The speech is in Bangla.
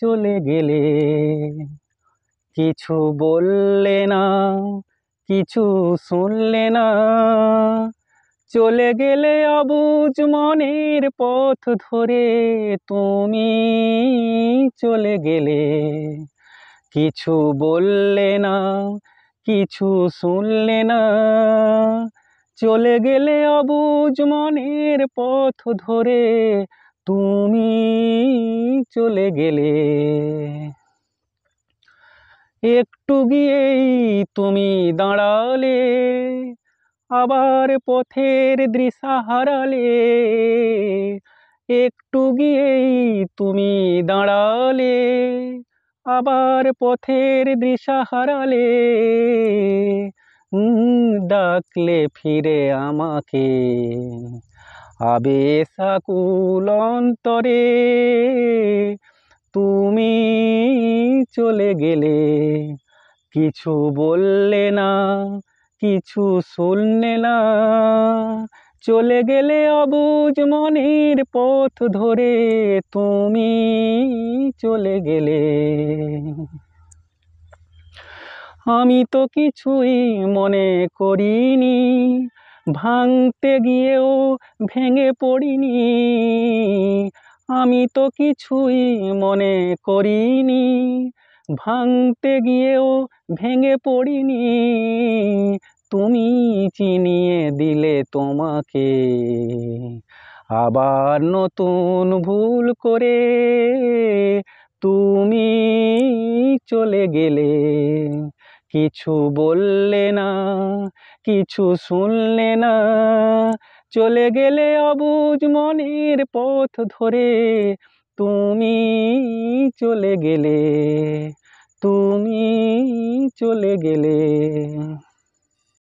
চলে গেলে। কিছু বললে না, কিছু শুনলে না, চলে গেলে অবুঝ মনের পথ ধরে তুমি চলে গেলে। কিছু বললে না, কিছু শুনলে না, চলে গেলে অবুঝ মনের পথ ধরে তুমি চলে গেলে। একটু গিয়েই তুমি দাঁড়ালে, আবার পথের দিশা হারালে। একটু গিয়েই তুমি দাঁড়ালে, আবার পথের দিশা হারালে। ডাকলে ফিরে আমাকে আবেশ আকুল অন্তরে, তুমি চলে গেলে। কিছু বললে না, কিছু শুনলে না, চলে গেলে অবুঝ মনের পথ ধরে তুমি চলে গেলে। আমি তো কিছুই মনে করিনি, ভাঙতে গিয়েও ভেঙে পড়িনি। আমি তো কিছুই মনে করিনি, ভাঙতে গিয়েও ভেঙে পড়িনি। তুমি চিনিয়ে দিলে তোমাকে আবার নতুন ভুল করে, তুমি চলে গেলে। কিছু বললে না, কিছু শুনলে না, চলে গেলে অবুঝ মনের পথ ধরে তুমি চলে গেলে, তুমি চলে গেলে।